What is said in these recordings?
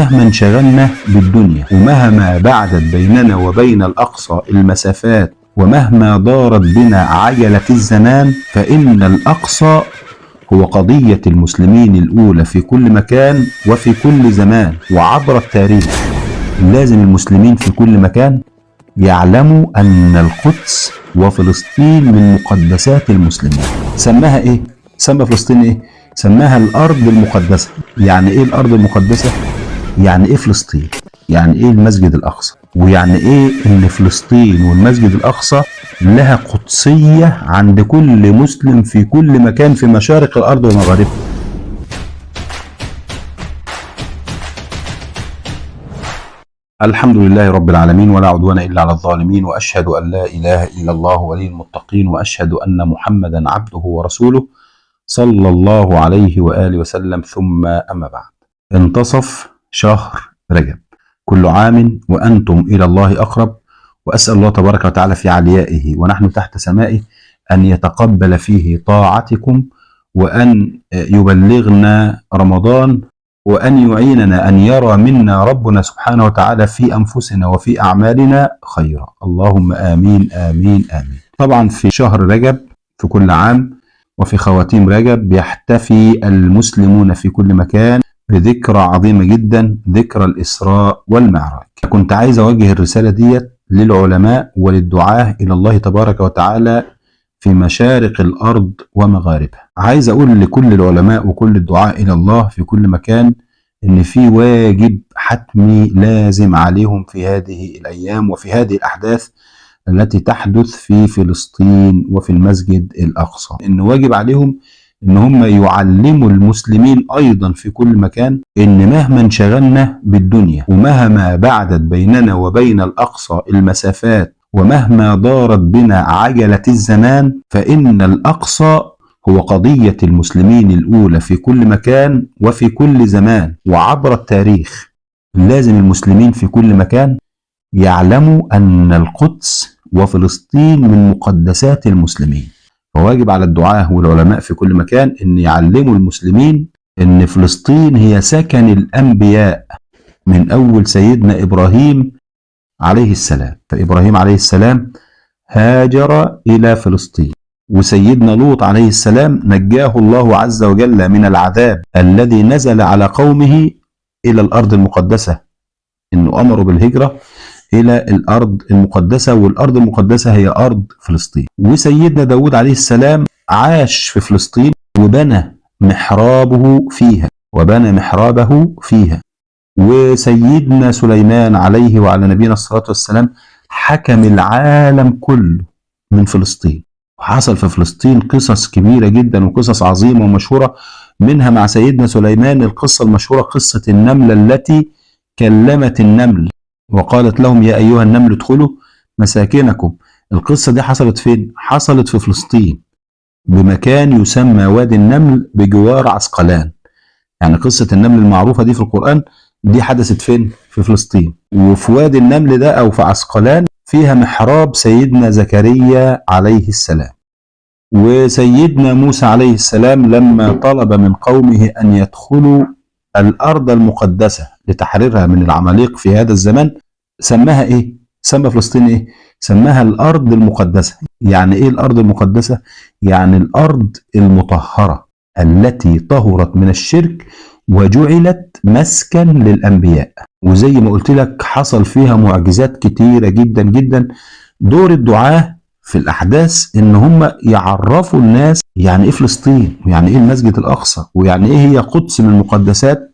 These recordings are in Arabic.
مهما انشغلنا بالدنيا ومهما بعدت بيننا وبين الأقصى المسافات ومهما دارت بنا عجلة الزمان، فإن الأقصى هو قضية المسلمين الأولى في كل مكان وفي كل زمان وعبر التاريخ. لازم المسلمين في كل مكان يعلموا أن القدس وفلسطين من مقدسات المسلمين. سماها إيه؟ سمى فلسطين إيه؟ سماها الأرض المقدسة. يعني إيه الأرض المقدسة؟ يعني إيه فلسطين؟ يعني إيه المسجد الأقصى؟ ويعني إيه إن فلسطين والمسجد الأقصى لها قدسية عند كل مسلم في كل مكان في مشارق الأرض ومغاربها. الحمد لله رب العالمين ولا عدوان إلا على الظالمين، وأشهد أن لا إله إلا الله ولي المتقين، وأشهد أن محمدا عبده ورسوله صلى الله عليه وآله وسلم. ثم أما بعد، انتصف شهر رجب، كل عام وأنتم إلى الله أقرب، وأسأل الله تبارك وتعالى في عليائه ونحن تحت سمائه أن يتقبل فيه طاعتكم، وأن يبلغنا رمضان، وأن يعيننا أن يرى منا ربنا سبحانه وتعالى في أنفسنا وفي أعمالنا خيرا. اللهم آمين آمين آمين. طبعا في شهر رجب في كل عام وفي خواتيم رجب بيحتفي المسلمون في كل مكان بذكرى عظيمة جدا، ذكرى الإسراء والمعراج. كنت عايز أوجه الرسالة ديت للعلماء وللدعاة إلى الله تبارك وتعالى في مشارق الأرض ومغاربها. عايز أقول لكل العلماء وكل الدعاة إلى الله في كل مكان إن في واجب حتمي لازم عليهم في هذه الأيام وفي هذه الأحداث التي تحدث في فلسطين وفي المسجد الأقصى. إن واجب عليهم إن هم يعلموا المسلمين أيضا في كل مكان إن مهما انشغلنا بالدنيا ومهما بعدت بيننا وبين الأقصى المسافات ومهما دارت بنا عجلة الزمان، فإن الأقصى هو قضية المسلمين الأولى في كل مكان وفي كل زمان وعبر التاريخ. لازم المسلمين في كل مكان يعلموا أن القدس وفلسطين من مقدسات المسلمين. فواجب على الدعاة والعلماء في كل مكان أن يعلموا المسلمين أن فلسطين هي سكن الأنبياء من أول سيدنا إبراهيم عليه السلام. فإبراهيم عليه السلام هاجر إلى فلسطين، وسيدنا لوط عليه السلام نجاه الله عز وجل من العذاب الذي نزل على قومه إلى الأرض المقدسة، إنه أمروا بالهجرة إلى الأرض المقدسة، والأرض المقدسة هي أرض فلسطين. وسيدنا داود عليه السلام عاش في فلسطين وبنى محرابه فيها. وسيدنا سليمان عليه وعلى نبينا الصلاة والسلام حكم العالم كله من فلسطين. وحصل في فلسطين قصص كبيرة جدا وقصص عظيمة ومشهورة، منها مع سيدنا سليمان القصة المشهورة، قصة النملة التي كلمت النمل وقالت لهم يا أيها النمل ادخلوا مساكنكم. القصة دي حصلت فين؟ حصلت في فلسطين بمكان يسمى وادي النمل بجوار عسقلان. يعني قصة النمل المعروفة دي في القرآن دي حدثت فين؟ في فلسطين. وفي وادي النمل ده أو في عسقلان فيها محراب سيدنا زكريا عليه السلام. وسيدنا موسى عليه السلام لما طلب من قومه أن يدخلوا الأرض المقدسة لتحريرها من العماليق في هذا الزمان، سماها إيه؟ سمى فلسطين إيه؟ سماها الأرض المقدسة. يعني إيه الأرض المقدسة؟ يعني الأرض المطهرة التي طهرت من الشرك وجعلت مسكن للأنبياء. وزي ما قلت لك حصل فيها معجزات كتيرة جدا جدا. دور الدعاة في الأحداث إن هم يعرفوا الناس يعني إيه فلسطين، ويعني إيه المسجد الأقصى، ويعني إيه هي قدس من مقدسات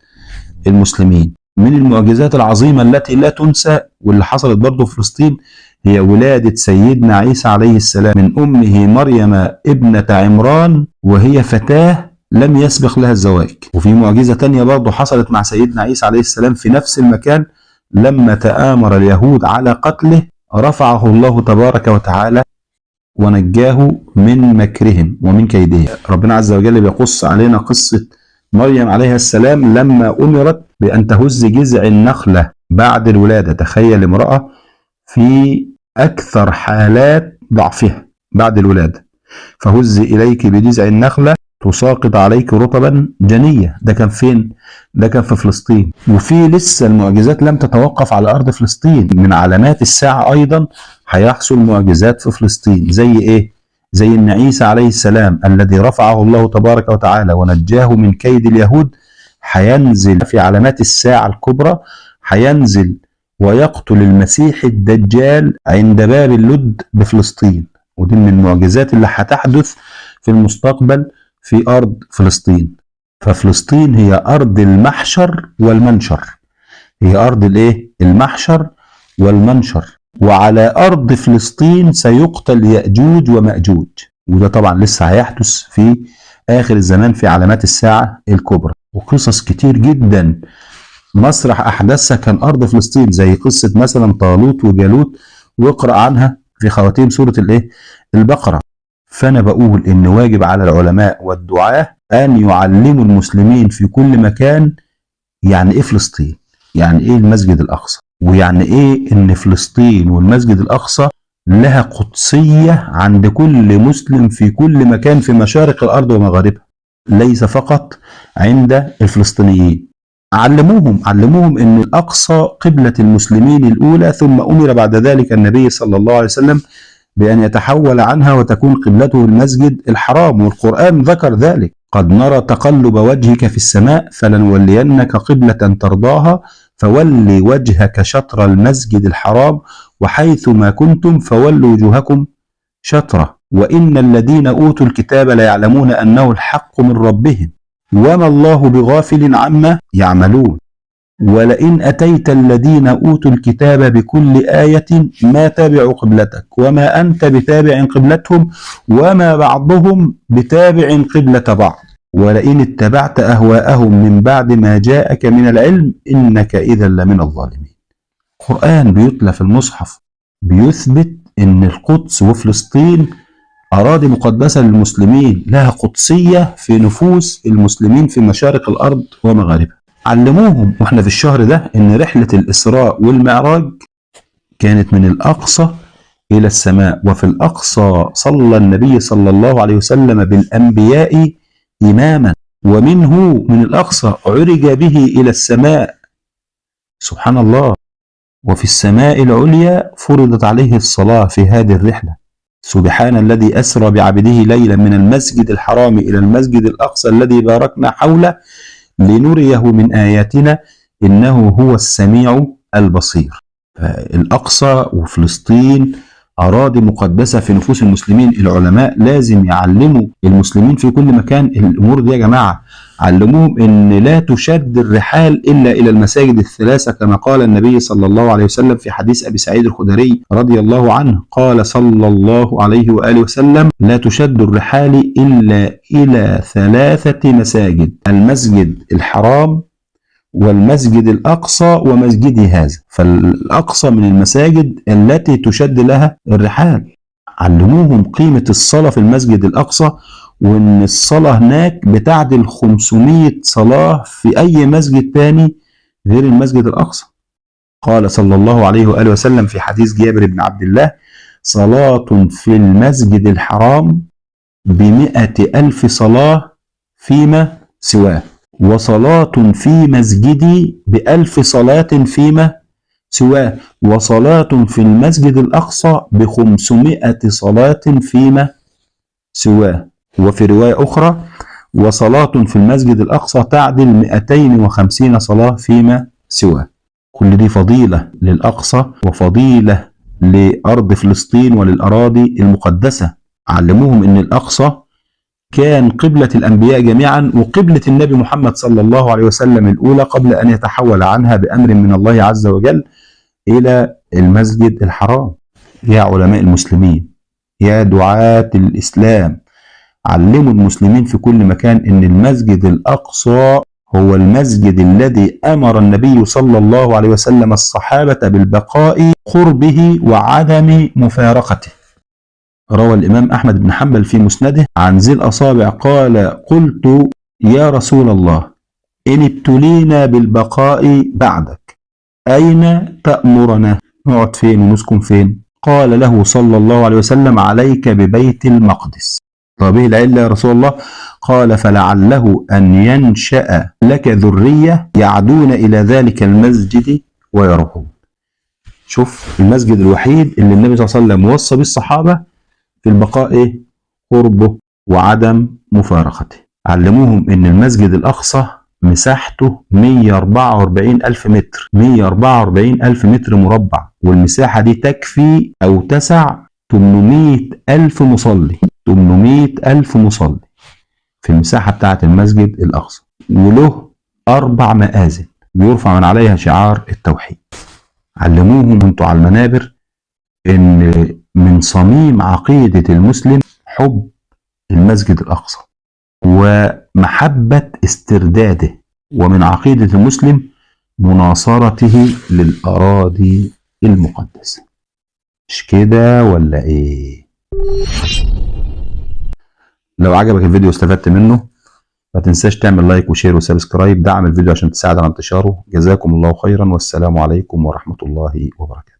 المسلمين. من المعجزات العظيمة التي لا تنسى واللي حصلت برضه في فلسطين هي ولادة سيدنا عيسى عليه السلام من أمه مريم ابنة عمران وهي فتاة لم يسبق لها الزواج. وفي معجزة تانية برضه حصلت مع سيدنا عيسى عليه السلام في نفس المكان، لما تآمر اليهود على قتله رفعه الله تبارك وتعالى ونجاه من مكرهم ومن كيدهم. ربنا عز وجل بيقص علينا قصة مريم عليها السلام لما أمرت بأن تهز جذع النخلة بعد الولادة. تخيل امرأة في أكثر حالات ضعفها بعد الولادة، فهز إليك بجذع النخلة تساقط عليك رطبا جنية. ده كان فين؟ ده كان في فلسطين. وفي لسه المعجزات لم تتوقف على أرض فلسطين، من علامات الساعة أيضا هيحصل معجزات في فلسطين. زي إيه؟ زي أن عيسى عليه السلام الذي رفعه الله تبارك وتعالى ونجاه من كيد اليهود هينزل في علامات الساعة الكبرى، هينزل ويقتل المسيح الدجال عند باب اللد بفلسطين. ودي من المعجزات اللي هتحدث في المستقبل في أرض فلسطين. ففلسطين هي أرض المحشر والمنشر، هي أرض الإيه؟ المحشر والمنشر. وعلى أرض فلسطين سيقتل يأجوج ومأجوج، وده طبعا لسه هيحدث في آخر الزمان في علامات الساعة الكبرى. وقصص كتير جدا مسرح أحداثها كان أرض فلسطين، زي قصة مثلا طالوت وجالوت، واقرأ عنها في خواتيم سورة الإيه؟ البقرة. فأنا بقول إن واجب على العلماء والدعاة أن يعلموا المسلمين في كل مكان يعني إيه فلسطين، يعني إيه المسجد الأقصى، ويعني إيه إن فلسطين والمسجد الأقصى لها قدسية عند كل مسلم في كل مكان في مشارق الأرض ومغاربها، ليس فقط عند الفلسطينيين. علموهم ان الاقصى قبلة المسلمين الاولى، ثم امر بعد ذلك النبي صلى الله عليه وسلم بان يتحول عنها وتكون قبلته المسجد الحرام، والقرآن ذكر ذلك: قد نرى تقلب وجهك في السماء فلنولينك قبلة ترضاها فول وجهك شطر المسجد الحرام وحيث ما كنتم فولوا وجوهكم شطره وان الذين اوتوا الكتاب ليعلمون انه الحق من ربهم وما الله بغافل عما يعملون ولئن أتيت الذين أوتوا الكتاب بكل آية ما تابعوا قبلتك وما أنت بتابع قبلتهم وما بعضهم بتابع قبلة بعض ولئن اتبعت أهواءهم من بعد ما جاءك من العلم إنك إذا لمن الظالمين. القرآن بيتلى في المصحف بيثبت أن القدس وفلسطين أراضي مقدسة للمسلمين، لها قدسية في نفوس المسلمين في مشارق الأرض ومغاربها. علموهم واحنا في الشهر ده ان رحلة الإسراء والمعراج كانت من الأقصى إلى السماء، وفي الأقصى صلى النبي صلى الله عليه وسلم بالأنبياء إماما، ومنه من الأقصى عرج به إلى السماء سبحان الله، وفي السماء العليا فرضت عليه الصلاة في هذه الرحلة. سبحان الذي أسرى بعبده ليلا من المسجد الحرام إلى المسجد الأقصى الذي باركنا حوله لنريه من آياتنا إنه هو السميع البصير. الأقصى وفلسطين أراضي مقدسة في نفوس المسلمين. العلماء لازم يعلموا المسلمين في كل مكان الأمور دي يا جماعة. علموهم إن لا تشد الرحال إلا إلى المساجد الثلاثة، كما قال النبي صلى الله عليه وسلم في حديث أبي سعيد الخدري رضي الله عنه، قال صلى الله عليه وآله وسلم: لا تشد الرحال إلا إلى ثلاثة مساجد: المسجد الحرام والمسجد الأقصى ومسجدي هذا. فالأقصى من المساجد التي تشد لها الرحال. علموهم قيمة الصلاة في المسجد الأقصى، وإن الصلاة هناك بتعدل 500 صلاة في أي مسجد تاني غير المسجد الأقصى. قال صلى الله عليه وآله وسلم في حديث جابر بن عبد الله: صلاة في المسجد الحرام ب100,000 صلاة فيما سواه، وصلاة في مسجدي ب1000 صلاة فيما سواه، وصلاة في المسجد الأقصى ب500 صلاة فيما سواه. وفي رواية أخرى: وصلاة في المسجد الأقصى تعدل 250 صلاة فيما سواه. كل دي فضيلة للأقصى وفضيلة لأرض فلسطين وللأراضي المقدسة. علموهم أن الأقصى كان قبلة الأنبياء جميعا وقبلة النبي محمد صلى الله عليه وسلم الأولى قبل أن يتحول عنها بأمر من الله عز وجل إلى المسجد الحرام. يا علماء المسلمين، يا دعاة الإسلام، علموا المسلمين في كل مكان أن المسجد الأقصى هو المسجد الذي أمر النبي صلى الله عليه وسلم الصحابة بالبقاء قربه وعدم مفارقته. روى الإمام أحمد بن حنبل في مسنده عن ذي الأصابع قال: قلت يا رسول الله إن ابتلينا بالبقاء بعدك أين تأمرنا؟ نقعد فين ونسكن فين؟ قال له صلى الله عليه وسلم: عليك ببيت المقدس. طب ايه العلة يا رسول الله؟ قال فلعله أن ينشأ لك ذرية يعدون إلى ذلك المسجد ويروحون. شوف المسجد الوحيد اللي النبي صلى الله عليه وسلم وصى بالصحابة في البقاء ايه؟ قربه وعدم مفارقته. علموهم ان المسجد الأقصى مساحته 144 ألف متر، 144 ألف متر مربع، والمساحة دي تكفي أو تسع 800 ألف مصلي، 800 ألف مصلي في المساحة بتاعة المسجد الأقصى، وله 4 مآذن بيرفع من عليها شعار التوحيد. علموهم انتوا على المنابر ان من صميم عقيدة المسلم حب المسجد الأقصى ومحبة استرداده، ومن عقيدة المسلم مناصرته للأراضي المقدسة. مش كده ولا ايه؟ لو عجبك الفيديو واستفدت منه ما تنساش تعمل لايك وشير وسبسكرايب، دعم الفيديو عشان تساعد على انتشاره. جزاكم الله خيرا، والسلام عليكم ورحمة الله وبركاته.